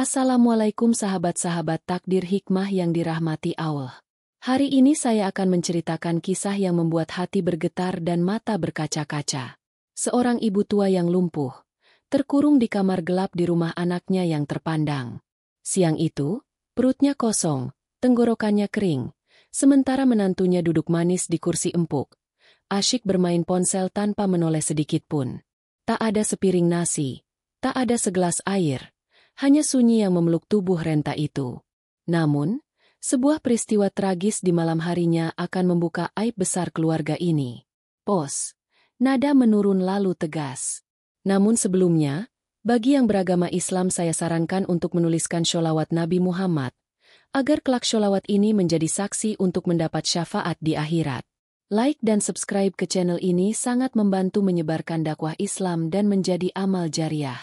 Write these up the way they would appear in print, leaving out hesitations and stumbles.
Assalamualaikum sahabat-sahabat takdir hikmah yang dirahmati Allah. Hari ini saya akan menceritakan kisah yang membuat hati bergetar dan mata berkaca-kaca. Seorang ibu tua yang lumpuh, terkurung di kamar gelap di rumah anaknya yang terpandang. Siang itu, perutnya kosong, tenggorokannya kering, sementara menantunya duduk manis di kursi empuk, asyik bermain ponsel tanpa menoleh sedikit pun. Tak ada sepiring nasi, tak ada segelas air. Hanya sunyi yang memeluk tubuh renta itu. Namun, sebuah peristiwa tragis di malam harinya akan membuka aib besar keluarga ini. Pos. Nada menurun lalu tegas. Namun sebelumnya, bagi yang beragama Islam saya sarankan untuk menuliskan sholawat Nabi Muhammad, agar kelak sholawat ini menjadi saksi untuk mendapat syafaat di akhirat. Like dan subscribe ke channel ini sangat membantu menyebarkan dakwah Islam dan menjadi amal jariah.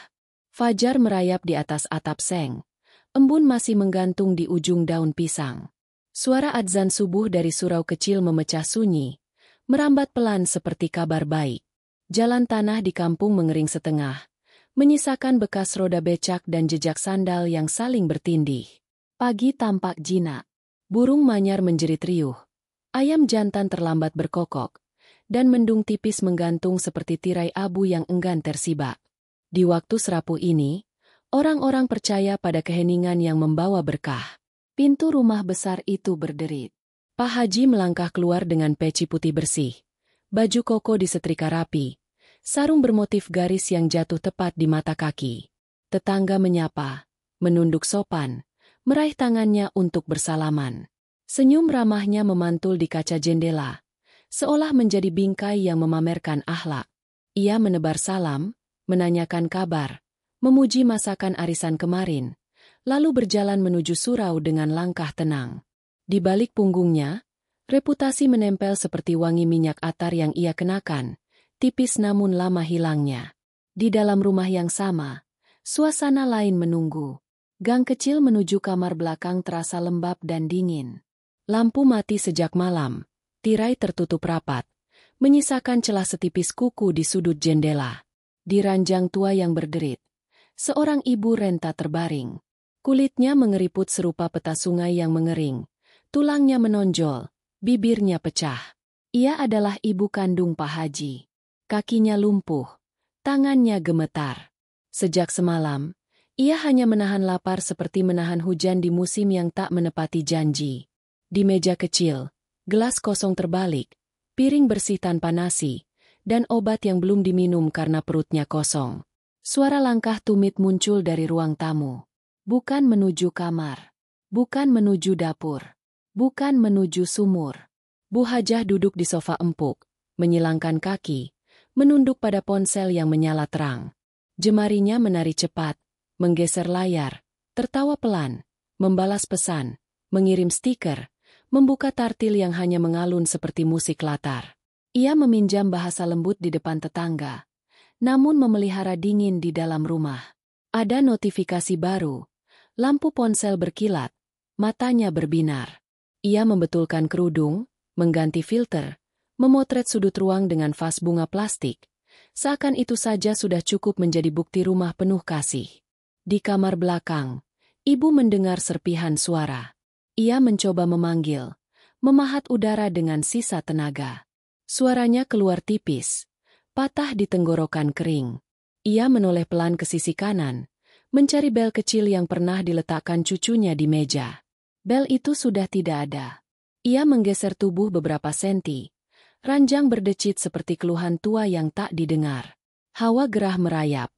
Fajar merayap di atas atap seng. Embun masih menggantung di ujung daun pisang. Suara adzan subuh dari surau kecil memecah sunyi, merambat pelan seperti kabar baik. Jalan tanah di kampung mengering setengah, menyisakan bekas roda becak dan jejak sandal yang saling bertindih. Pagi tampak jinak. Burung manyar menjerit riuh. Ayam jantan terlambat berkokok, dan mendung tipis menggantung seperti tirai abu yang enggan tersibak. Di waktu serapu ini, orang-orang percaya pada keheningan yang membawa berkah. Pintu rumah besar itu berderit. Pak Haji melangkah keluar dengan peci putih bersih, baju koko disetrika rapi, sarung bermotif garis yang jatuh tepat di mata kaki. Tetangga menyapa, menunduk sopan, meraih tangannya untuk bersalaman. Senyum ramahnya memantul di kaca jendela, seolah menjadi bingkai yang memamerkan akhlak. Ia menebar salam, menanyakan kabar, memuji masakan arisan kemarin, lalu berjalan menuju surau dengan langkah tenang. Di balik punggungnya, reputasi menempel seperti wangi minyak atar yang ia kenakan, tipis namun lama hilangnya. Di dalam rumah yang sama, suasana lain menunggu. Gang kecil menuju kamar belakang terasa lembab dan dingin. Lampu mati sejak malam, tirai tertutup rapat, menyisakan celah setipis kuku di sudut jendela. Di ranjang tua yang berderit, seorang ibu renta terbaring. Kulitnya mengeriput serupa peta sungai yang mengering. Tulangnya menonjol, bibirnya pecah. Ia adalah ibu kandung Pak Haji. Kakinya lumpuh, tangannya gemetar. Sejak semalam, ia hanya menahan lapar seperti menahan hujan di musim yang tak menepati janji. Di meja kecil, gelas kosong terbalik, piring bersih tanpa nasi, dan obat yang belum diminum karena perutnya kosong. Suara langkah tumit muncul dari ruang tamu. Bukan menuju kamar. Bukan menuju dapur. Bukan menuju sumur. Bu Hajah duduk di sofa empuk, menyilangkan kaki, menunduk pada ponsel yang menyala terang. Jemarinya menari cepat, menggeser layar, tertawa pelan, membalas pesan, mengirim stiker, membuka tartil yang hanya mengalun seperti musik latar. Ia meminjam bahasa lembut di depan tetangga, namun memelihara dingin di dalam rumah. Ada notifikasi baru, lampu ponsel berkilat, matanya berbinar. Ia membetulkan kerudung, mengganti filter, memotret sudut ruang dengan vas bunga plastik, seakan itu saja sudah cukup menjadi bukti rumah penuh kasih. Di kamar belakang, ibu mendengar serpihan suara. Ia mencoba memanggil, memahat udara dengan sisa tenaga. Suaranya keluar tipis, patah di tenggorokan kering. Ia menoleh pelan ke sisi kanan, mencari bel kecil yang pernah diletakkan cucunya di meja. Bel itu sudah tidak ada. Ia menggeser tubuh beberapa senti. Ranjang berdecit seperti keluhan tua yang tak didengar. Hawa gerah merayap.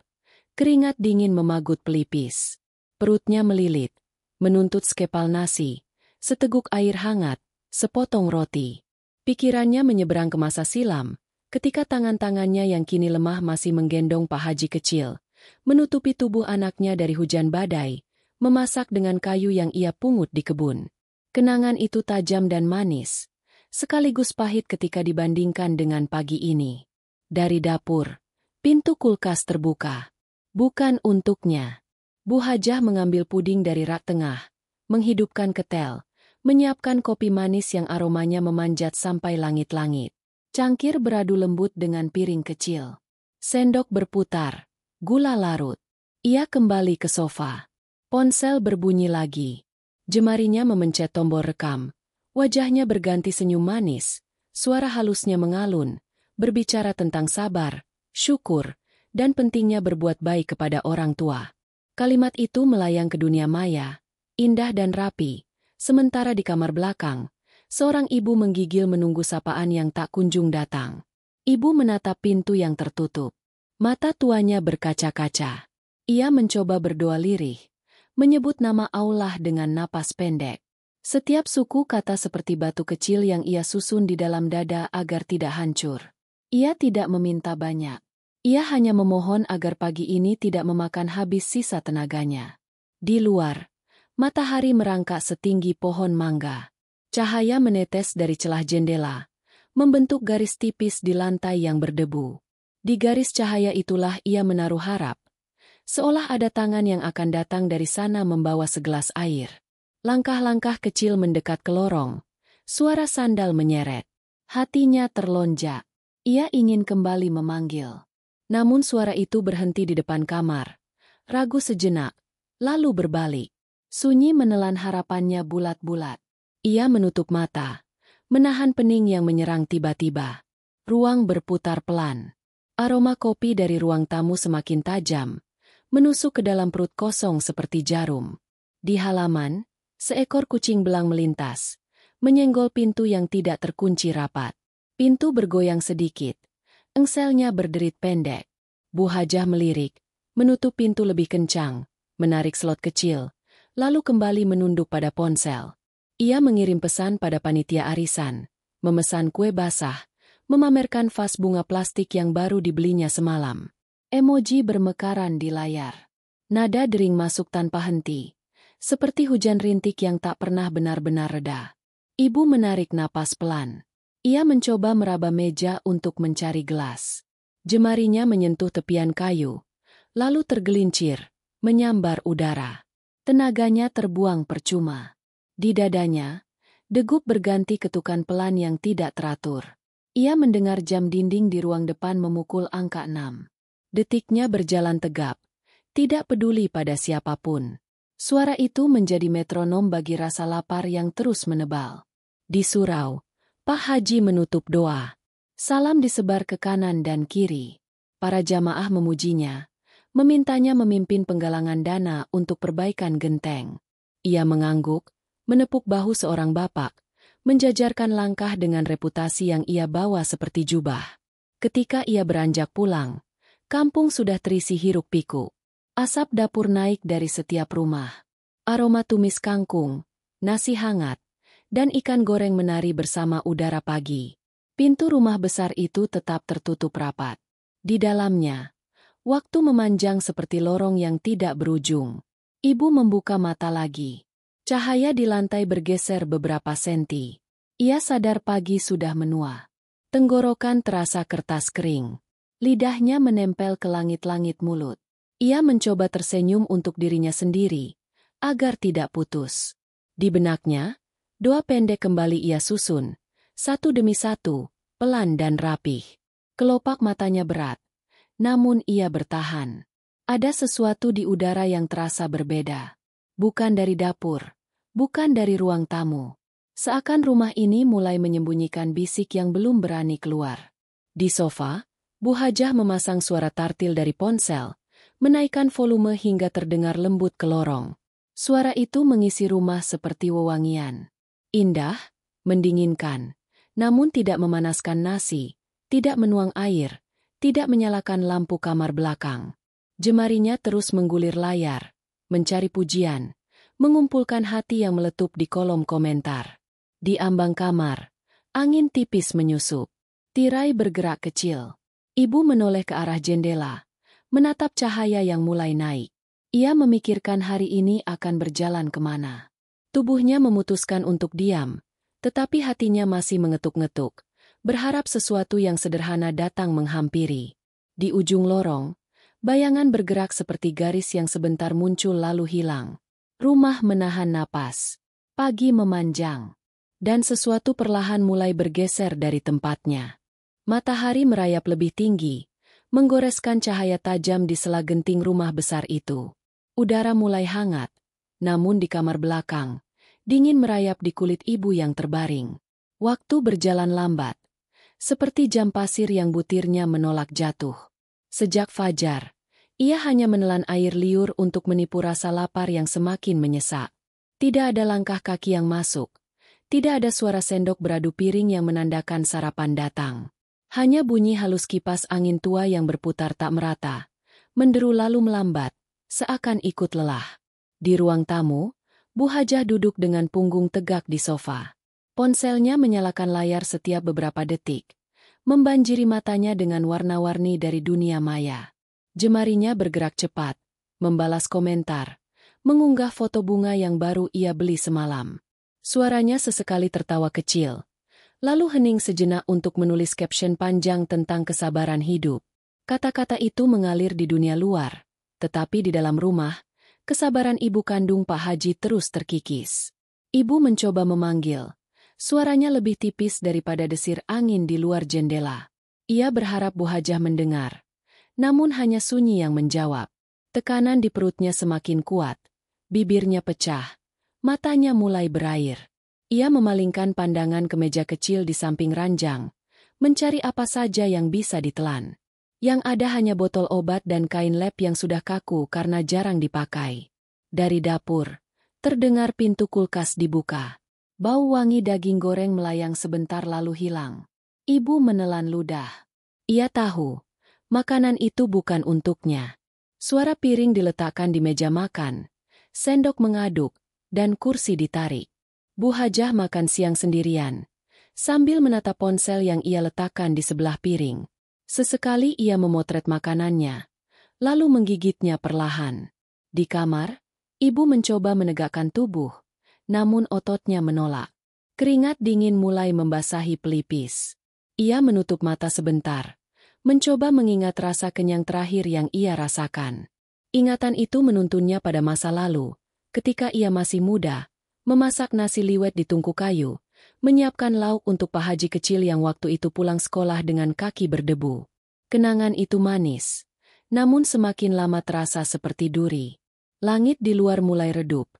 Keringat dingin memagut pelipis. Perutnya melilit, menuntut sekepal nasi, seteguk air hangat, sepotong roti. Pikirannya menyeberang ke masa silam, ketika tangan-tangannya yang kini lemah masih menggendong Pak Haji kecil, menutupi tubuh anaknya dari hujan badai, memasak dengan kayu yang ia pungut di kebun. Kenangan itu tajam dan manis, sekaligus pahit ketika dibandingkan dengan pagi ini. Dari dapur, pintu kulkas terbuka. Bukan untuknya. Bu Hajah mengambil puding dari rak tengah, menghidupkan ketel, menyiapkan kopi manis yang aromanya memanjat sampai langit-langit. Cangkir beradu lembut dengan piring kecil. Sendok berputar, gula larut. Ia kembali ke sofa. Ponsel berbunyi lagi. Jemarinya memencet tombol rekam. Wajahnya berganti senyum manis. Suara halusnya mengalun, berbicara tentang sabar, syukur, dan pentingnya berbuat baik kepada orang tua. Kalimat itu melayang ke dunia maya, indah dan rapi. Sementara di kamar belakang, seorang ibu menggigil menunggu sapaan yang tak kunjung datang. Ibu menatap pintu yang tertutup. Mata tuanya berkaca-kaca. Ia mencoba berdoa lirih, menyebut nama Allah dengan napas pendek. Setiap suku kata seperti batu kecil yang ia susun di dalam dada agar tidak hancur. Ia tidak meminta banyak. Ia hanya memohon agar pagi ini tidak memakan habis sisa tenaganya. Di luar, matahari merangkak setinggi pohon mangga. Cahaya menetes dari celah jendela, membentuk garis tipis di lantai yang berdebu. Di garis cahaya itulah ia menaruh harap, seolah ada tangan yang akan datang dari sana membawa segelas air. Langkah-langkah kecil mendekat ke lorong, suara sandal menyeret. Hatinya terlonjak. Ia ingin kembali memanggil. Namun suara itu berhenti di depan kamar. Ragu sejenak, lalu berbalik. Sunyi menelan harapannya bulat-bulat. Ia menutup mata, menahan pening yang menyerang tiba-tiba. Ruang berputar pelan. Aroma kopi dari ruang tamu semakin tajam, menusuk ke dalam perut kosong seperti jarum. Di halaman, seekor kucing belang melintas, menyenggol pintu yang tidak terkunci rapat. Pintu bergoyang sedikit, engselnya berderit pendek. Bu Hajah melirik, menutup pintu lebih kencang, menarik slot kecil, lalu kembali menunduk pada ponsel. Ia mengirim pesan pada panitia arisan, memesan kue basah, memamerkan vas bunga plastik yang baru dibelinya semalam. Emoji bermekaran di layar. Nada dering masuk tanpa henti. Seperti hujan rintik yang tak pernah benar-benar reda. Ibu menarik napas pelan. Ia mencoba meraba meja untuk mencari gelas. Jemarinya menyentuh tepian kayu, lalu tergelincir, menyambar udara. Tenaganya terbuang percuma. Di dadanya, degup berganti ketukan pelan yang tidak teratur. Ia mendengar jam dinding di ruang depan memukul angka 6. Detiknya berjalan tegap, tidak peduli pada siapapun. Suara itu menjadi metronom bagi rasa lapar yang terus menebal. Di surau, Pak Haji menutup doa. Salam disebar ke kanan dan kiri. Para jamaah memujinya, memintanya memimpin penggalangan dana untuk perbaikan genteng. Ia mengangguk, menepuk bahu seorang bapak, menjajarkan langkah dengan reputasi yang ia bawa seperti jubah. Ketika ia beranjak pulang, kampung sudah terisi hiruk-pikuk. Asap dapur naik dari setiap rumah. Aroma tumis kangkung, nasi hangat, dan ikan goreng menari bersama udara pagi. Pintu rumah besar itu tetap tertutup rapat. Di dalamnya, waktu memanjang seperti lorong yang tidak berujung. Ibu membuka mata lagi. Cahaya di lantai bergeser beberapa senti. Ia sadar pagi sudah menua. Tenggorokan terasa kertas kering. Lidahnya menempel ke langit-langit mulut. Ia mencoba tersenyum untuk dirinya sendiri, agar tidak putus. Di benaknya, doa pendek kembali ia susun, satu demi satu, pelan dan rapih. Kelopak matanya berat, namun ia bertahan. Ada sesuatu di udara yang terasa berbeda. Bukan dari dapur, bukan dari ruang tamu. Seakan rumah ini mulai menyembunyikan bisik yang belum berani keluar. Di sofa, Bu Hajah memasang suara tartil dari ponsel, menaikkan volume hingga terdengar lembut ke lorong. Suara itu mengisi rumah seperti wewangian. Indah, mendinginkan, namun tidak memanaskan nasi, tidak menuang air, tidak menyalakan lampu kamar belakang. Jemarinya terus menggulir layar, mencari pujian, mengumpulkan hati yang meletup di kolom komentar. Di ambang kamar, angin tipis menyusup. Tirai bergerak kecil. Ibu menoleh ke arah jendela, menatap cahaya yang mulai naik. Ia memikirkan hari ini akan berjalan kemana. Tubuhnya memutuskan untuk diam, tetapi hatinya masih mengetuk-ngetuk, berharap sesuatu yang sederhana datang menghampiri. Di ujung lorong, bayangan bergerak seperti garis yang sebentar muncul lalu hilang. Rumah menahan napas. Pagi memanjang. Dan sesuatu perlahan mulai bergeser dari tempatnya. Matahari merayap lebih tinggi, menggoreskan cahaya tajam di sela genting rumah besar itu. Udara mulai hangat, namun di kamar belakang, dingin merayap di kulit ibu yang terbaring. Waktu berjalan lambat, seperti jam pasir yang butirnya menolak jatuh. Sejak fajar, ia hanya menelan air liur untuk menipu rasa lapar yang semakin menyesak. Tidak ada langkah kaki yang masuk. Tidak ada suara sendok beradu piring yang menandakan sarapan datang. Hanya bunyi halus kipas angin tua yang berputar tak merata, menderu lalu melambat, seakan ikut lelah. Di ruang tamu, Bu Hajah duduk dengan punggung tegak di sofa. Ponselnya menyalakan layar setiap beberapa detik, membanjiri matanya dengan warna-warni dari dunia maya. Jemarinya bergerak cepat, membalas komentar, mengunggah foto bunga yang baru ia beli semalam. Suaranya sesekali tertawa kecil, lalu hening sejenak untuk menulis caption panjang tentang kesabaran hidup. Kata-kata itu mengalir di dunia luar, tetapi di dalam rumah, kesabaran ibu kandung Pak Haji terus terkikis. Ibu mencoba memanggil, suaranya lebih tipis daripada desir angin di luar jendela. Ia berharap Bu Hajah mendengar, namun hanya sunyi yang menjawab. Tekanan di perutnya semakin kuat, bibirnya pecah. Matanya mulai berair. Ia memalingkan pandangan ke meja kecil di samping ranjang, mencari apa saja yang bisa ditelan. Yang ada hanya botol obat dan kain lap yang sudah kaku karena jarang dipakai. Dari dapur, terdengar pintu kulkas dibuka. Bau wangi daging goreng melayang sebentar lalu hilang. Ibu menelan ludah. Ia tahu, makanan itu bukan untuknya. Suara piring diletakkan di meja makan, sendok mengaduk, dan kursi ditarik. Bu Hajah makan siang sendirian, sambil menatap ponsel yang ia letakkan di sebelah piring. Sesekali ia memotret makanannya, lalu menggigitnya perlahan. Di kamar, ibu mencoba menegakkan tubuh, namun ototnya menolak. Keringat dingin mulai membasahi pelipis. Ia menutup mata sebentar, mencoba mengingat rasa kenyang terakhir yang ia rasakan. Ingatan itu menuntunnya pada masa lalu, ketika ia masih muda, memasak nasi liwet di tungku kayu, menyiapkan lauk untuk Pak Haji kecil yang waktu itu pulang sekolah dengan kaki berdebu. Kenangan itu manis, namun semakin lama terasa seperti duri. Langit di luar mulai redup,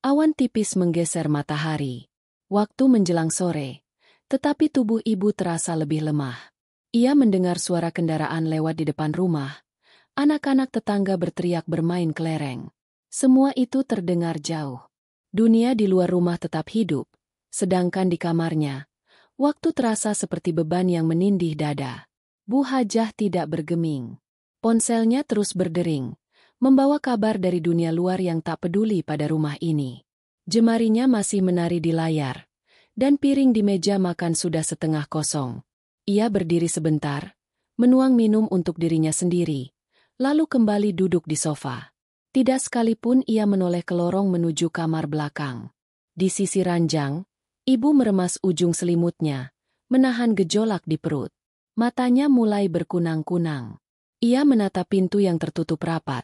awan tipis menggeser matahari. Waktu menjelang sore, tetapi tubuh ibu terasa lebih lemah. Ia mendengar suara kendaraan lewat di depan rumah, anak-anak tetangga berteriak bermain kelereng. Semua itu terdengar jauh. Dunia di luar rumah tetap hidup, sedangkan di kamarnya, waktu terasa seperti beban yang menindih dada. Bu Hajah tidak bergeming. Ponselnya terus berdering, membawa kabar dari dunia luar yang tak peduli pada rumah ini. Jemarinya masih menari di layar, dan piring di meja makan sudah setengah kosong. Ia berdiri sebentar, menuang minum untuk dirinya sendiri, lalu kembali duduk di sofa. Tidak sekalipun ia menoleh ke lorong menuju kamar belakang. Di sisi ranjang, ibu meremas ujung selimutnya, menahan gejolak di perut. Matanya mulai berkunang-kunang. Ia menatap pintu yang tertutup rapat,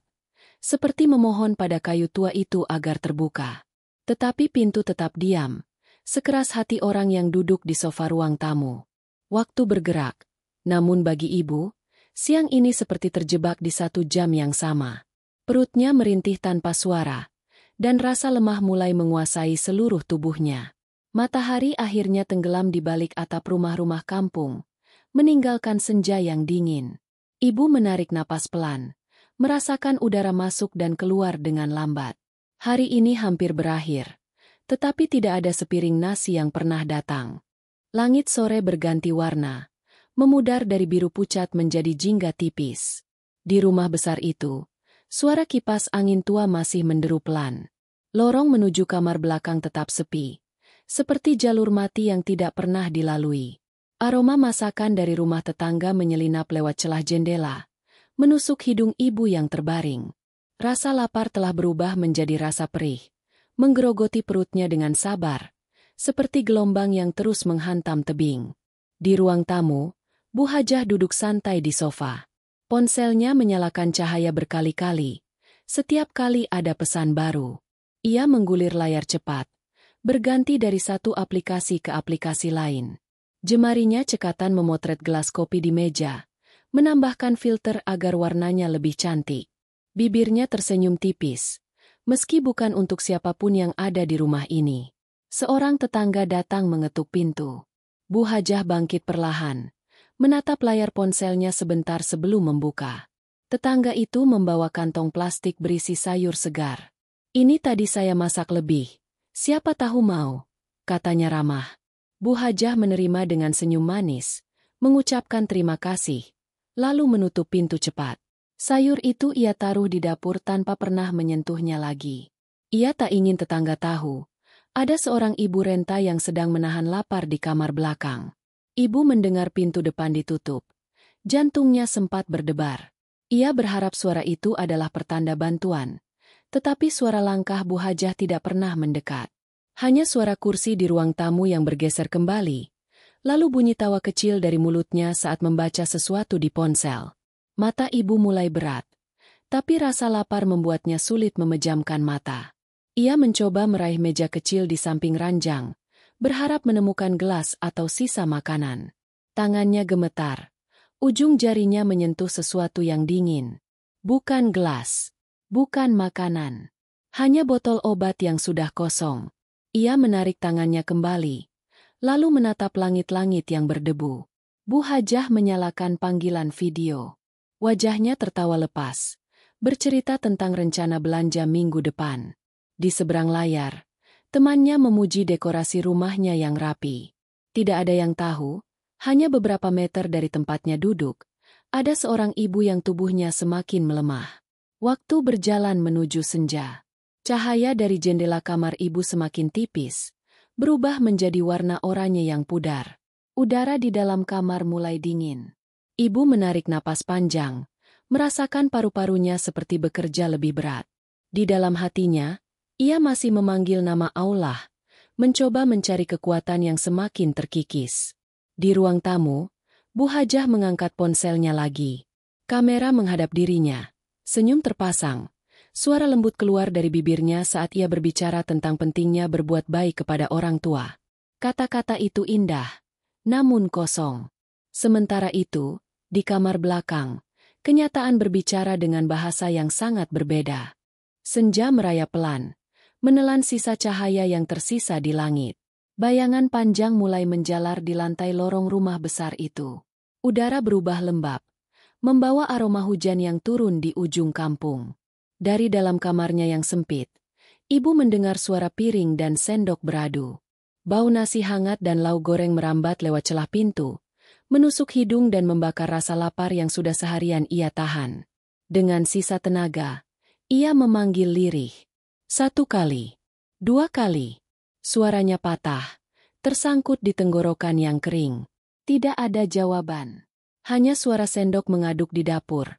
seperti memohon pada kayu tua itu agar terbuka. Tetapi pintu tetap diam, sekeras hati orang yang duduk di sofa ruang tamu. Waktu bergerak, namun bagi ibu, siang ini seperti terjebak di 1 jam yang sama. Perutnya merintih tanpa suara, dan rasa lemah mulai menguasai seluruh tubuhnya. Matahari akhirnya tenggelam di balik atap rumah-rumah kampung, meninggalkan senja yang dingin. Ibu menarik napas pelan, merasakan udara masuk dan keluar dengan lambat. Hari ini hampir berakhir, tetapi tidak ada sepiring nasi yang pernah datang. Langit sore berganti warna, memudar dari biru pucat menjadi jingga tipis. Di rumah besar itu, suara kipas angin tua masih menderu pelan. Lorong menuju kamar belakang tetap sepi, seperti jalur mati yang tidak pernah dilalui. Aroma masakan dari rumah tetangga menyelinap lewat celah jendela, menusuk hidung ibu yang terbaring. Rasa lapar telah berubah menjadi rasa perih, menggerogoti perutnya dengan sabar, seperti gelombang yang terus menghantam tebing. Di ruang tamu, Bu Hajah duduk santai di sofa. Ponselnya menyalakan cahaya berkali-kali. Setiap kali ada pesan baru. Ia menggulir layar cepat, berganti dari satu aplikasi ke aplikasi lain. Jemarinya cekatan memotret gelas kopi di meja, menambahkan filter agar warnanya lebih cantik. Bibirnya tersenyum tipis, Meski bukan untuk siapapun yang ada di rumah ini. Seorang tetangga datang mengetuk pintu. Bu Hajah bangkit perlahan, menatap layar ponselnya sebentar sebelum membuka. Tetangga itu membawa kantong plastik berisi sayur segar. "Ini tadi saya masak lebih. Siapa tahu mau?" katanya ramah. Bu Hajah menerima dengan senyum manis, mengucapkan terima kasih, lalu menutup pintu cepat. Sayur itu ia taruh di dapur tanpa pernah menyentuhnya lagi. Ia tak ingin tetangga tahu. Ada seorang ibu renta yang sedang menahan lapar di kamar belakang. Ibu mendengar pintu depan ditutup. Jantungnya sempat berdebar. Ia berharap suara itu adalah pertanda bantuan. Tetapi suara langkah Bu Hajah tidak pernah mendekat. Hanya suara kursi di ruang tamu yang bergeser kembali. Lalu bunyi tawa kecil dari mulutnya saat membaca sesuatu di ponsel. Mata ibu mulai berat. Tapi rasa lapar membuatnya sulit memejamkan mata. Ia mencoba meraih meja kecil di samping ranjang, berharap menemukan gelas atau sisa makanan. Tangannya gemetar. Ujung jarinya menyentuh sesuatu yang dingin. Bukan gelas. Bukan makanan. Hanya botol obat yang sudah kosong. Ia menarik tangannya kembali. Lalu menatap langit-langit yang berdebu. Bu Hajah menyalakan panggilan video. Wajahnya tertawa lepas. Bercerita tentang rencana belanja minggu depan. Di seberang layar, temannya memuji dekorasi rumahnya yang rapi. Tidak ada yang tahu. Hanya beberapa meter dari tempatnya duduk, ada seorang ibu yang tubuhnya semakin melemah. Waktu berjalan menuju senja. Cahaya dari jendela kamar ibu semakin tipis, berubah menjadi warna oranye yang pudar. Udara di dalam kamar mulai dingin. Ibu menarik napas panjang, merasakan paru-parunya seperti bekerja lebih berat. Di dalam hatinya, ia masih memanggil nama Allah, mencoba mencari kekuatan yang semakin terkikis. Di ruang tamu, Bu Hajah mengangkat ponselnya lagi. Kamera menghadap dirinya. Senyum terpasang. Suara lembut keluar dari bibirnya saat ia berbicara tentang pentingnya berbuat baik kepada orang tua. Kata-kata itu indah, namun kosong. Sementara itu, di kamar belakang, kenyataan berbicara dengan bahasa yang sangat berbeda. Senja merayap pelan, menelan sisa cahaya yang tersisa di langit. Bayangan panjang mulai menjalar di lantai lorong rumah besar itu. Udara berubah lembab, membawa aroma hujan yang turun di ujung kampung. Dari dalam kamarnya yang sempit, ibu mendengar suara piring dan sendok beradu. Bau nasi hangat dan lauk goreng merambat lewat celah pintu, menusuk hidung dan membakar rasa lapar yang sudah seharian ia tahan. Dengan sisa tenaga, ia memanggil lirih. 1 kali, 2 kali. Suaranya patah, tersangkut di tenggorokan yang kering. Tidak ada jawaban. Hanya suara sendok mengaduk di dapur.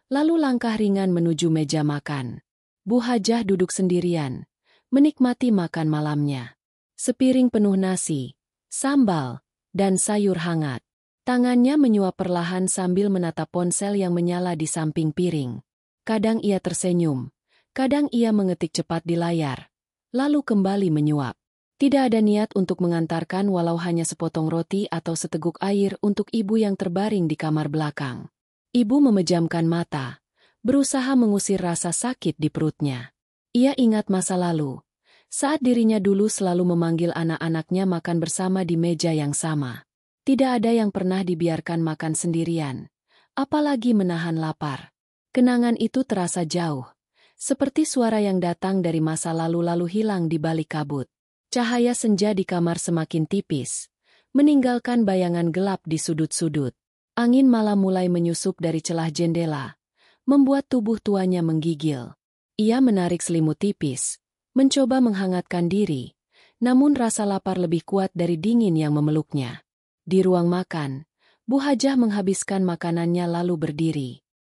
Lalu langkah ringan menuju meja makan. Bu Hajah duduk sendirian, menikmati makan malamnya. Sepiring penuh nasi, sambal, dan sayur hangat. Tangannya menyuap perlahan sambil menatap ponsel yang menyala di samping piring. Kadang ia tersenyum, kadang ia mengetik cepat di layar, lalu kembali menyuap. Tidak ada niat untuk mengantarkan walau hanya sepotong roti atau seteguk air untuk ibu yang terbaring di kamar belakang. Ibu memejamkan mata, berusaha mengusir rasa sakit di perutnya. Ia ingat masa lalu, saat dirinya dulu selalu memanggil anak-anaknya makan bersama di meja yang sama. Tidak ada yang pernah dibiarkan makan sendirian, apalagi menahan lapar. Kenangan itu terasa jauh, seperti suara yang datang dari masa lalu-lalu hilang di balik kabut. Cahaya senja di kamar semakin tipis, meninggalkan bayangan gelap di sudut-sudut. Angin malam mulai menyusup dari celah jendela, membuat tubuh tuanya menggigil. Ia menarik selimut tipis, mencoba menghangatkan diri, namun rasa lapar lebih kuat dari dingin yang memeluknya. Di ruang makan, Bu Hajah menghabiskan makanannya lalu berdiri.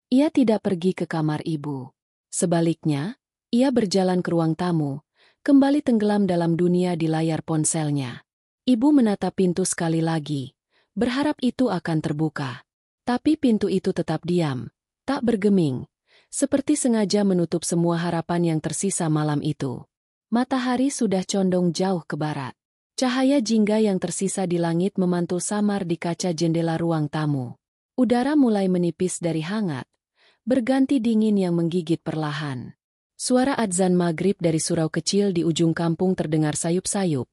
Ia tidak pergi ke kamar ibu. Sebaliknya, ia berjalan ke ruang tamu, kembali tenggelam dalam dunia di layar ponselnya. Ibu menatap pintu sekali lagi, berharap itu akan terbuka. Tapi pintu itu tetap diam, tak bergeming, seperti sengaja menutup semua harapan yang tersisa malam itu. Matahari sudah condong jauh ke barat. Cahaya jingga yang tersisa di langit memantul samar di kaca jendela ruang tamu. Udara mulai menipis dari hangat, berganti dingin yang menggigit perlahan. Suara adzan maghrib dari surau kecil di ujung kampung terdengar sayup-sayup,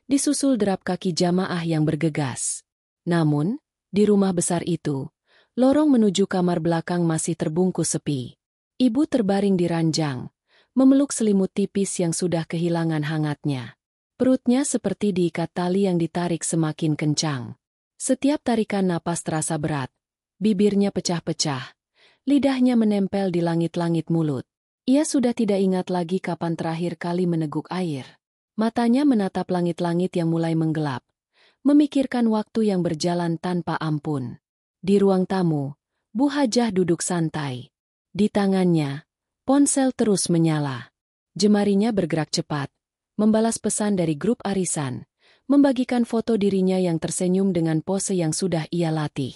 disusul derap kaki jamaah yang bergegas. Namun, di rumah besar itu, lorong menuju kamar belakang masih terbungkus sepi. Ibu terbaring di ranjang, memeluk selimut tipis yang sudah kehilangan hangatnya. Perutnya seperti diikat tali yang ditarik semakin kencang. Setiap tarikan napas terasa berat, bibirnya pecah-pecah, lidahnya menempel di langit-langit mulut. Ia sudah tidak ingat lagi kapan terakhir kali meneguk air. Matanya menatap langit-langit yang mulai menggelap, memikirkan waktu yang berjalan tanpa ampun. Di ruang tamu, Bu Hajah duduk santai. Di tangannya, ponsel terus menyala. Jemarinya bergerak cepat, membalas pesan dari grup arisan, membagikan foto dirinya yang tersenyum dengan pose yang sudah ia latih.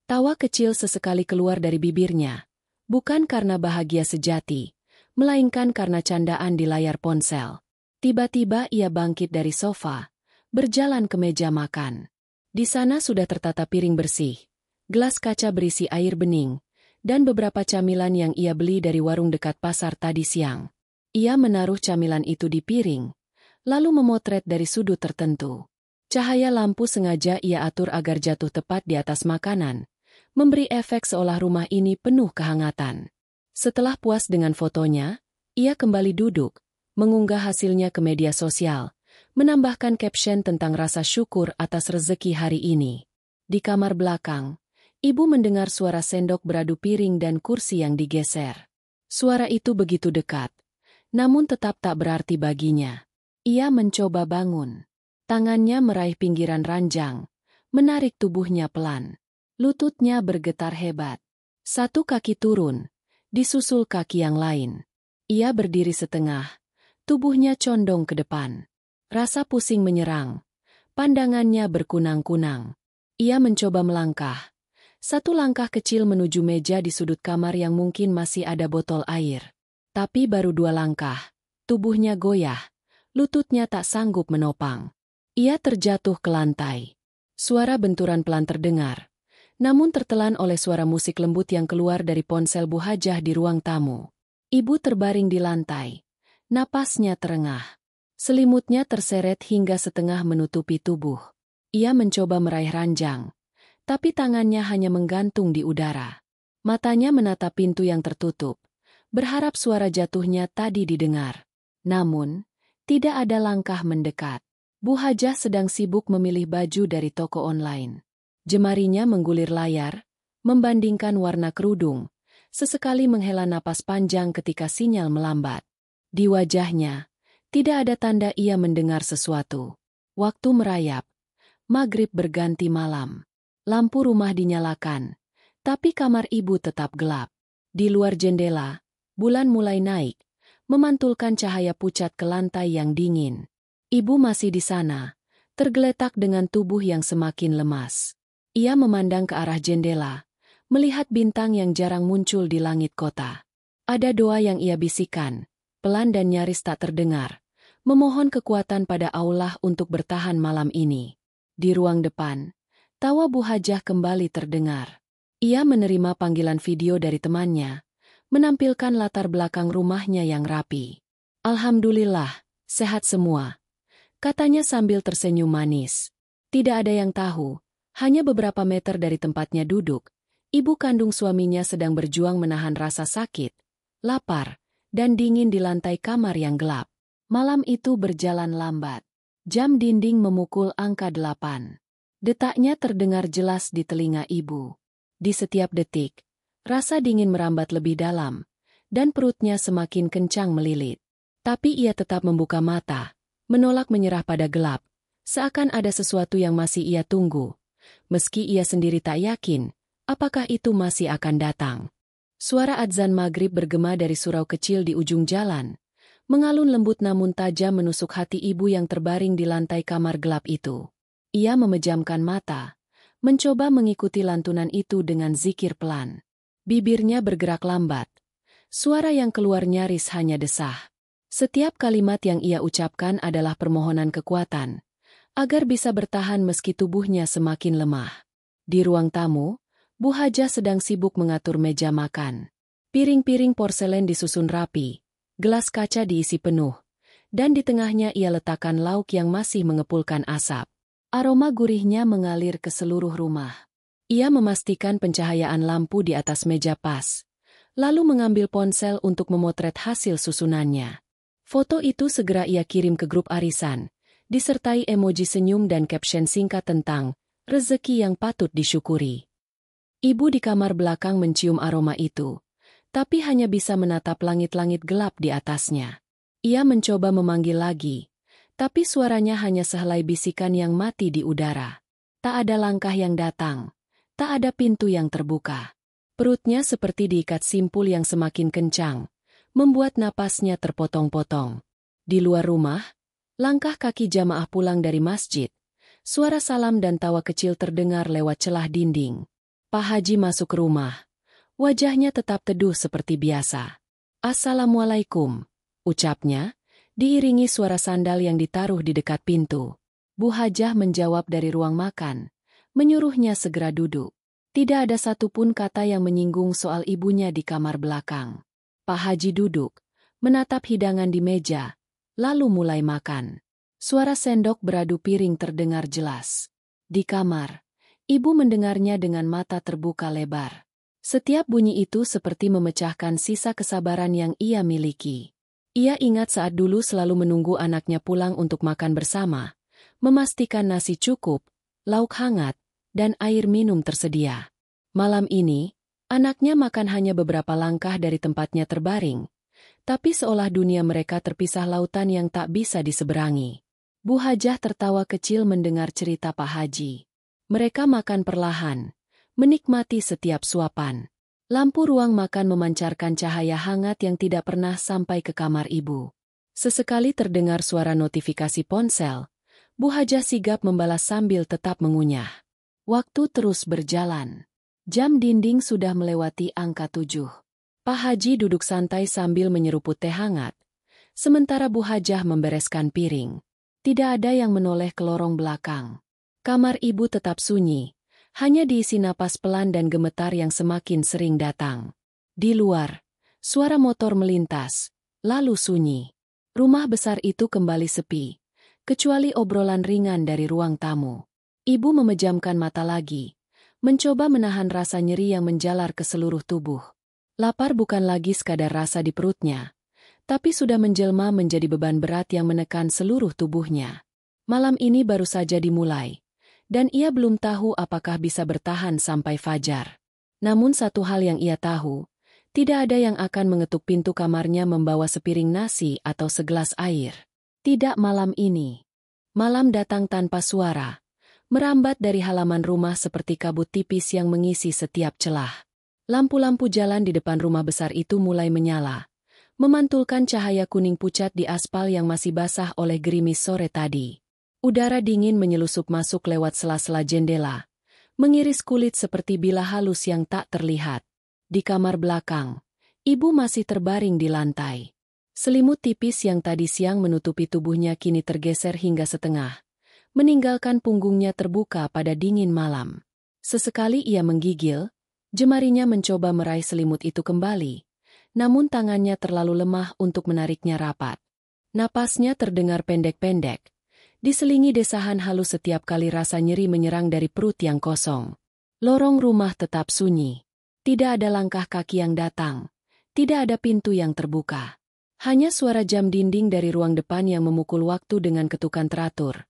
Tawa kecil sesekali keluar dari bibirnya, bukan karena bahagia sejati, melainkan karena candaan di layar ponsel. Tiba-tiba ia bangkit dari sofa, berjalan ke meja makan. Di sana sudah tertata piring bersih, gelas kaca berisi air bening, dan beberapa camilan yang ia beli dari warung dekat pasar tadi siang. Ia menaruh camilan itu di piring, lalu memotret dari sudut tertentu. Cahaya lampu sengaja ia atur agar jatuh tepat di atas makanan, memberi efek seolah rumah ini penuh kehangatan. Setelah puas dengan fotonya, ia kembali duduk, mengunggah hasilnya ke media sosial, menambahkan caption tentang rasa syukur atas rezeki hari ini. Di kamar belakang, ibu mendengar suara sendok beradu piring dan kursi yang digeser. Suara itu begitu dekat, namun tetap tak berarti baginya. Ia mencoba bangun. Tangannya meraih pinggiran ranjang, menarik tubuhnya pelan. Lututnya bergetar hebat. Satu kaki turun, disusul kaki yang lain. Ia berdiri setengah, tubuhnya condong ke depan. Rasa pusing menyerang. Pandangannya berkunang-kunang. Ia mencoba melangkah. Satu langkah kecil menuju meja di sudut kamar yang mungkin masih ada botol air. Tapi baru 2 langkah, tubuhnya goyah, lututnya tak sanggup menopang. Ia terjatuh ke lantai. Suara benturan pelan terdengar, namun tertelan oleh suara musik lembut yang keluar dari ponsel Bu Hajah di ruang tamu. Ibu terbaring di lantai. Napasnya terengah. Selimutnya terseret hingga setengah menutupi tubuh. Ia mencoba meraih ranjang, tapi tangannya hanya menggantung di udara. Matanya menatap pintu yang tertutup, berharap suara jatuhnya tadi didengar. Namun, tidak ada langkah mendekat. Bu Hajah sedang sibuk memilih baju dari toko online. Jemarinya menggulir layar, membandingkan warna kerudung, sesekali menghela napas panjang ketika sinyal melambat. Di wajahnya, tidak ada tanda ia mendengar sesuatu. Waktu merayap, maghrib berganti malam. Lampu rumah dinyalakan, tapi kamar ibu tetap gelap. Di luar jendela, bulan mulai naik, memantulkan cahaya pucat ke lantai yang dingin. Ibu masih di sana, tergeletak dengan tubuh yang semakin lemas. Ia memandang ke arah jendela, melihat bintang yang jarang muncul di langit kota. Ada doa yang ia bisikan, pelan dan nyaris tak terdengar, memohon kekuatan pada Allah untuk bertahan malam ini. Di ruang depan, tawa Bu Hajah kembali terdengar. Ia menerima panggilan video dari temannya, menampilkan latar belakang rumahnya yang rapi. Alhamdulillah, sehat semua, katanya sambil tersenyum manis. Tidak ada yang tahu, hanya beberapa meter dari tempatnya duduk, ibu kandung suaminya sedang berjuang menahan rasa sakit, lapar, dan dingin di lantai kamar yang gelap. Malam itu berjalan lambat. Jam dinding memukul angka 8. Detaknya terdengar jelas di telinga ibu. Di setiap detik, rasa dingin merambat lebih dalam, dan perutnya semakin kencang melilit. Tapi ia tetap membuka mata, menolak menyerah pada gelap, seakan ada sesuatu yang masih ia tunggu. Meski ia sendiri tak yakin, apakah itu masih akan datang. Suara adzan maghrib bergema dari surau kecil di ujung jalan, mengalun lembut namun tajam menusuk hati ibu yang terbaring di lantai kamar gelap itu. Ia memejamkan mata, mencoba mengikuti lantunan itu dengan zikir pelan. Bibirnya bergerak lambat. Suara yang keluar nyaris hanya desah. Setiap kalimat yang ia ucapkan adalah permohonan kekuatan, agar bisa bertahan meski tubuhnya semakin lemah. Di ruang tamu, Bu Hajah sedang sibuk mengatur meja makan. Piring-piring porselen disusun rapi, Gelas kaca diisi penuh, dan di tengahnya ia letakkan lauk yang masih mengepulkan asap. Aroma gurihnya mengalir ke seluruh rumah. Ia memastikan pencahayaan lampu di atas meja pas, lalu mengambil ponsel untuk memotret hasil susunannya. Foto itu segera ia kirim ke grup arisan, disertai emoji senyum dan caption singkat tentang rezeki yang patut disyukuri. Ibu di kamar belakang mencium aroma itu, tapi hanya bisa menatap langit-langit gelap di atasnya. Ia mencoba memanggil lagi, tapi suaranya hanya sehelai bisikan yang mati di udara. Tak ada langkah yang datang, tak ada pintu yang terbuka. Perutnya seperti diikat simpul yang semakin kencang, membuat napasnya terpotong-potong. Di luar rumah, langkah kaki jamaah pulang dari masjid, suara salam dan tawa kecil terdengar lewat celah dinding. Pak Haji masuk ke rumah. Wajahnya tetap teduh seperti biasa. "Assalamualaikum," ucapnya, diiringi suara sandal yang ditaruh di dekat pintu. Bu Hajah menjawab dari ruang makan, menyuruhnya segera duduk. Tidak ada satupun kata yang menyinggung soal ibunya di kamar belakang. Pak Haji duduk, menatap hidangan di meja, lalu mulai makan. Suara sendok beradu piring terdengar jelas. Di kamar, ibu mendengarnya dengan mata terbuka lebar. Setiap bunyi itu seperti memecahkan sisa kesabaran yang ia miliki. Ia ingat saat dulu selalu menunggu anaknya pulang untuk makan bersama, memastikan nasi cukup, lauk hangat, dan air minum tersedia. Malam ini, anaknya makan hanya beberapa langkah dari tempatnya terbaring, tapi seolah dunia mereka terpisah lautan yang tak bisa diseberangi. Bu Hajah tertawa kecil mendengar cerita Pak Haji. Mereka makan perlahan, menikmati setiap suapan. Lampu ruang makan memancarkan cahaya hangat yang tidak pernah sampai ke kamar ibu. Sesekali terdengar suara notifikasi ponsel. Bu Hajah sigap membalas sambil tetap mengunyah. Waktu terus berjalan. Jam dinding sudah melewati angka 7. Pak Haji duduk santai sambil menyeruput teh hangat, sementara Bu Hajah membereskan piring. Tidak ada yang menoleh ke lorong belakang. Kamar ibu tetap sunyi. Hanya diisi napas pelan dan gemetar yang semakin sering datang. Di luar, suara motor melintas, lalu sunyi. Rumah besar itu kembali sepi, kecuali obrolan ringan dari ruang tamu. Ibu memejamkan mata lagi, mencoba menahan rasa nyeri yang menjalar ke seluruh tubuh. Lapar bukan lagi sekadar rasa di perutnya, tapi sudah menjelma menjadi beban berat yang menekan seluruh tubuhnya. Malam ini baru saja dimulai, dan ia belum tahu apakah bisa bertahan sampai fajar. Namun satu hal yang ia tahu, tidak ada yang akan mengetuk pintu kamarnya membawa sepiring nasi atau segelas air. Tidak malam ini. Malam datang tanpa suara, merambat dari halaman rumah seperti kabut tipis yang mengisi setiap celah. Lampu-lampu jalan di depan rumah besar itu mulai menyala, memantulkan cahaya kuning pucat di aspal yang masih basah oleh gerimis sore tadi. Udara dingin menyelusup masuk lewat sela-sela jendela, mengiris kulit seperti bilah halus yang tak terlihat. Di kamar belakang, ibu masih terbaring di lantai. Selimut tipis yang tadi siang menutupi tubuhnya kini tergeser hingga setengah, meninggalkan punggungnya terbuka pada dingin malam. Sesekali ia menggigil, jemarinya mencoba meraih selimut itu kembali, namun tangannya terlalu lemah untuk menariknya rapat. Napasnya terdengar pendek-pendek, diselingi desahan halus setiap kali rasa nyeri menyerang dari perut yang kosong. Lorong rumah tetap sunyi. Tidak ada langkah kaki yang datang. Tidak ada pintu yang terbuka. Hanya suara jam dinding dari ruang depan yang memukul waktu dengan ketukan teratur,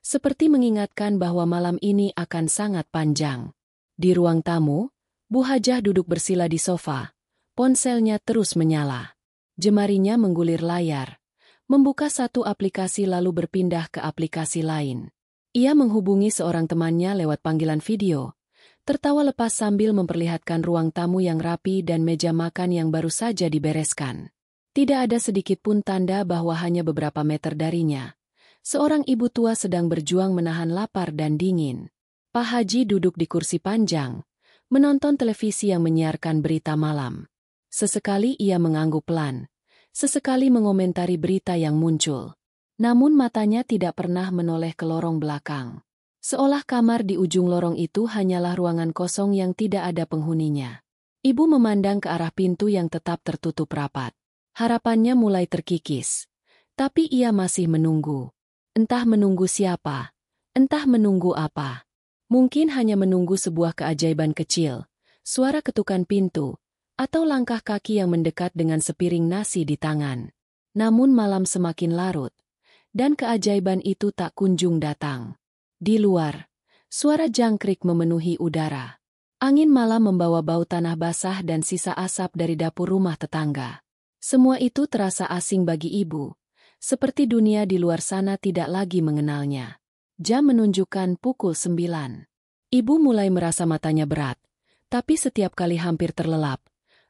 seperti mengingatkan bahwa malam ini akan sangat panjang. Di ruang tamu, Bu Hajah duduk bersila di sofa. Ponselnya terus menyala. Jemarinya menggulir layar, membuka satu aplikasi lalu berpindah ke aplikasi lain. Ia menghubungi seorang temannya lewat panggilan video, tertawa lepas sambil memperlihatkan ruang tamu yang rapi dan meja makan yang baru saja dibereskan. Tidak ada sedikit pun tanda bahwa hanya beberapa meter darinya, seorang ibu tua sedang berjuang menahan lapar dan dingin. Pak Haji duduk di kursi panjang, menonton televisi yang menyiarkan berita malam. Sesekali ia mengangguk pelan, sesekali mengomentari berita yang muncul. Namun matanya tidak pernah menoleh ke lorong belakang. Seolah kamar di ujung lorong itu hanyalah ruangan kosong yang tidak ada penghuninya. Ibu memandang ke arah pintu yang tetap tertutup rapat. Harapannya mulai terkikis. Tapi ia masih menunggu. Entah menunggu siapa, entah menunggu apa. Mungkin hanya menunggu sebuah keajaiban kecil, suara ketukan pintu, atau langkah kaki yang mendekat dengan sepiring nasi di tangan. Namun malam semakin larut, dan keajaiban itu tak kunjung datang. Di luar, suara jangkrik memenuhi udara. Angin malam membawa bau tanah basah dan sisa asap dari dapur rumah tetangga. Semua itu terasa asing bagi ibu, seperti dunia di luar sana tidak lagi mengenalnya. Jam menunjukkan pukul 9. Ibu mulai merasa matanya berat, tapi setiap kali hampir terlelap,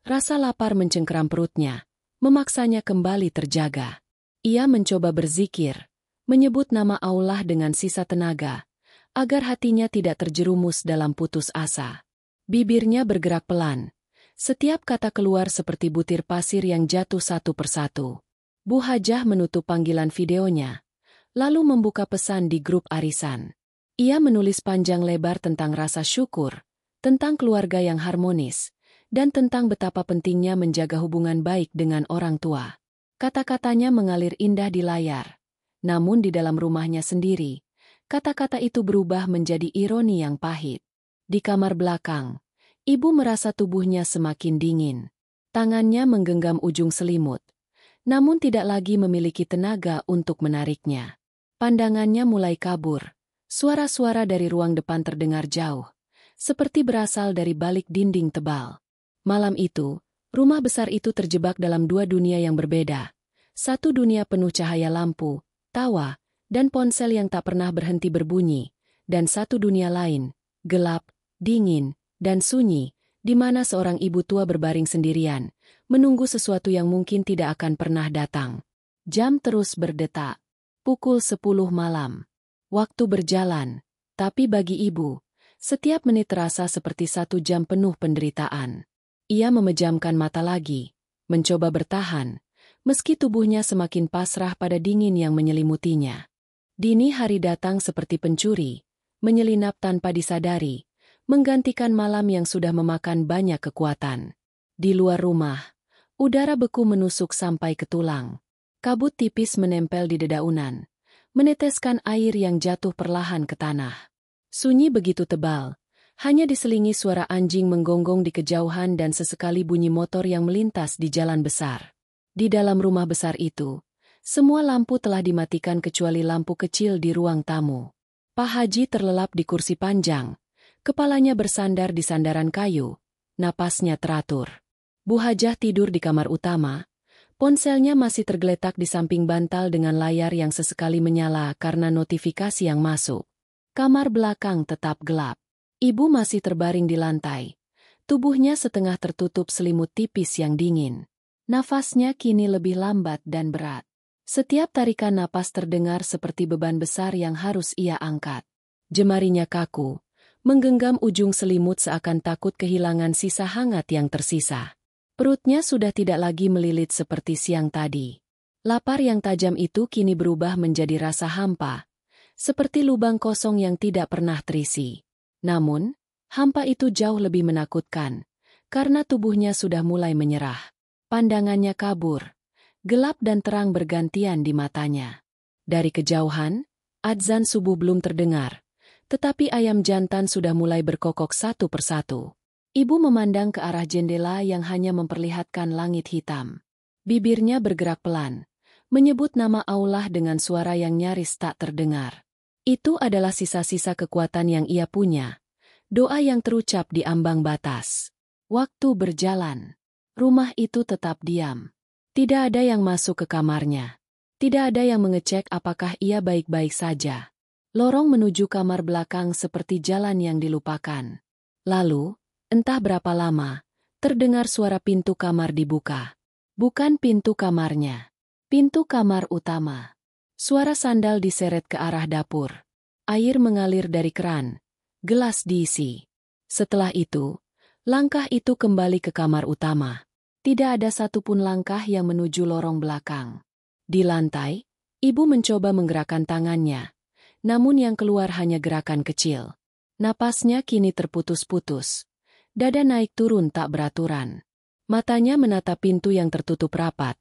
rasa lapar mencengkeram perutnya, memaksanya kembali terjaga. Ia mencoba berzikir, menyebut nama Allah dengan sisa tenaga, agar hatinya tidak terjerumus dalam putus asa. Bibirnya bergerak pelan. Setiap kata keluar seperti butir pasir yang jatuh satu persatu. Bu Hajah menutup panggilan videonya, lalu membuka pesan di grup arisan. Ia menulis panjang lebar tentang rasa syukur, tentang keluarga yang harmonis, dan tentang betapa pentingnya menjaga hubungan baik dengan orang tua. Kata-katanya mengalir indah di layar. Namun di dalam rumahnya sendiri, kata-kata itu berubah menjadi ironi yang pahit. Di kamar belakang, ibu merasa tubuhnya semakin dingin. Tangannya menggenggam ujung selimut, namun tidak lagi memiliki tenaga untuk menariknya. Pandangannya mulai kabur. Suara-suara dari ruang depan terdengar jauh, seperti berasal dari balik dinding tebal. Malam itu, rumah besar itu terjebak dalam dua dunia yang berbeda. Satu dunia penuh cahaya lampu, tawa, dan ponsel yang tak pernah berhenti berbunyi, dan satu dunia lain, gelap, dingin, dan sunyi, di mana seorang ibu tua berbaring sendirian, menunggu sesuatu yang mungkin tidak akan pernah datang. Jam terus berdetak. Pukul 10 malam. Waktu berjalan, tapi bagi ibu, setiap menit terasa seperti 1 jam penuh penderitaan. Ia memejamkan mata lagi, mencoba bertahan, meski tubuhnya semakin pasrah pada dingin yang menyelimutinya. Dini hari datang seperti pencuri, menyelinap tanpa disadari, menggantikan malam yang sudah memakan banyak kekuatan. Di luar rumah, udara beku menusuk sampai ke tulang. Kabut tipis menempel di dedaunan, meneteskan air yang jatuh perlahan ke tanah. Sunyi begitu tebal, hanya diselingi suara anjing menggonggong di kejauhan dan sesekali bunyi motor yang melintas di jalan besar. Di dalam rumah besar itu, semua lampu telah dimatikan kecuali lampu kecil di ruang tamu. Pak Haji terlelap di kursi panjang, kepalanya bersandar di sandaran kayu, napasnya teratur. Bu Hajah tidur di kamar utama, ponselnya masih tergeletak di samping bantal dengan layar yang sesekali menyala karena notifikasi yang masuk. Kamar belakang tetap gelap. Ibu masih terbaring di lantai, tubuhnya setengah tertutup selimut tipis yang dingin. Nafasnya kini lebih lambat dan berat. Setiap tarikan napas terdengar seperti beban besar yang harus ia angkat. Jemarinya kaku, menggenggam ujung selimut seakan takut kehilangan sisa hangat yang tersisa. Perutnya sudah tidak lagi melilit seperti siang tadi. Lapar yang tajam itu kini berubah menjadi rasa hampa, seperti lubang kosong yang tidak pernah terisi. Namun, hampa itu jauh lebih menakutkan, karena tubuhnya sudah mulai menyerah. Pandangannya kabur, gelap dan terang bergantian di matanya. Dari kejauhan, adzan subuh belum terdengar, tetapi ayam jantan sudah mulai berkokok satu persatu. Ibu memandang ke arah jendela yang hanya memperlihatkan langit hitam. Bibirnya bergerak pelan, menyebut nama Allah dengan suara yang nyaris tak terdengar. Itu adalah sisa-sisa kekuatan yang ia punya, doa yang terucap di ambang batas. Waktu berjalan, rumah itu tetap diam. Tidak ada yang masuk ke kamarnya. Tidak ada yang mengecek apakah ia baik-baik saja. Lorong menuju kamar belakang seperti jalan yang dilupakan. Lalu, entah berapa lama, terdengar suara pintu kamar dibuka. Bukan pintu kamarnya. Pintu kamar utama. Suara sandal diseret ke arah dapur. Air mengalir dari keran. Gelas diisi. Setelah itu, langkah itu kembali ke kamar utama. Tidak ada satupun langkah yang menuju lorong belakang. Di lantai, ibu mencoba menggerakkan tangannya. Namun yang keluar hanya gerakan kecil. Napasnya kini terputus-putus. Dada naik turun tak beraturan. Matanya menatap pintu yang tertutup rapat,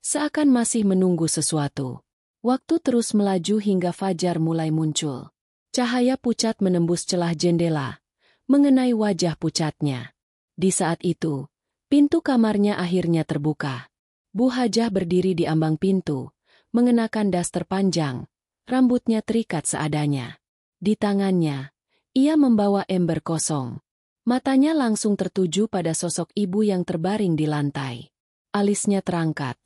seakan masih menunggu sesuatu. Waktu terus melaju hingga fajar mulai muncul. Cahaya pucat menembus celah jendela, mengenai wajah pucatnya. Di saat itu, pintu kamarnya akhirnya terbuka. Bu Hajah berdiri di ambang pintu, mengenakan daster panjang, rambutnya terikat seadanya. Di tangannya, ia membawa ember kosong. Matanya langsung tertuju pada sosok ibu yang terbaring di lantai. Alisnya terangkat,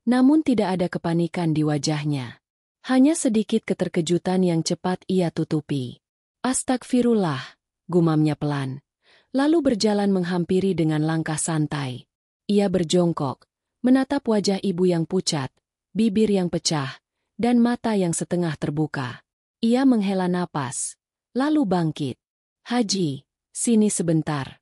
namun tidak ada kepanikan di wajahnya. Hanya sedikit keterkejutan yang cepat ia tutupi. Astagfirullah, gumamnya pelan, lalu berjalan menghampiri dengan langkah santai. Ia berjongkok, menatap wajah ibu yang pucat, bibir yang pecah, dan mata yang setengah terbuka. Ia menghela napas, lalu bangkit. "Haji, sini sebentar,"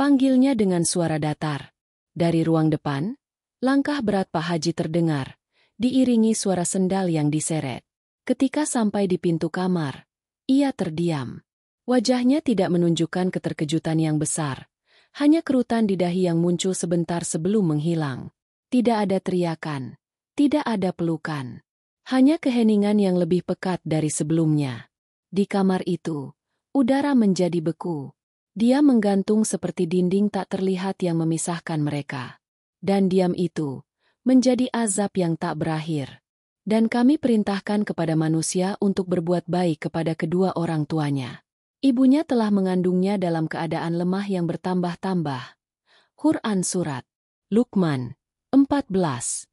panggilnya dengan suara datar. Dari ruang depan, langkah berat Pak Haji terdengar, diiringi suara sendal yang diseret. Ketika sampai di pintu kamar, ia terdiam. Wajahnya tidak menunjukkan keterkejutan yang besar, hanya kerutan di dahi yang muncul sebentar sebelum menghilang. Tidak ada teriakan, tidak ada pelukan, hanya keheningan yang lebih pekat dari sebelumnya. Di kamar itu, udara menjadi beku. Dia menggantung seperti dinding tak terlihat yang memisahkan mereka. Dan diam itu menjadi azab yang tak berakhir. Dan kami perintahkan kepada manusia untuk berbuat baik kepada kedua orang tuanya. Ibunya telah mengandungnya dalam keadaan lemah yang bertambah-tambah. Quran Surat Luqman 14.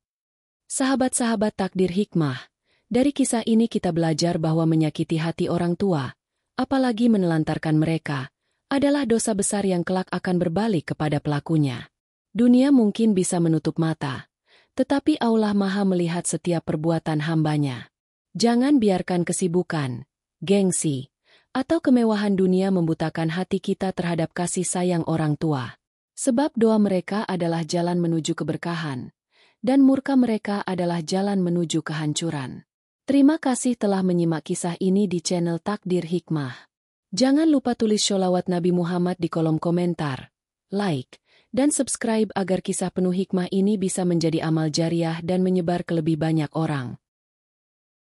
Sahabat-sahabat takdir hikmah, dari kisah ini kita belajar bahwa menyakiti hati orang tua, apalagi menelantarkan mereka, adalah dosa besar yang kelak akan berbalik kepada pelakunya. Dunia mungkin bisa menutup mata, tetapi Allah Maha melihat setiap perbuatan hambanya. Jangan biarkan kesibukan, gengsi, atau kemewahan dunia membutakan hati kita terhadap kasih sayang orang tua. Sebab doa mereka adalah jalan menuju keberkahan, dan murka mereka adalah jalan menuju kehancuran. Terima kasih telah menyimak kisah ini di channel Takdir Hikmah. Jangan lupa tulis sholawat Nabi Muhammad di kolom komentar, like, dan subscribe agar kisah penuh hikmah ini bisa menjadi amal jariah dan menyebar ke lebih banyak orang.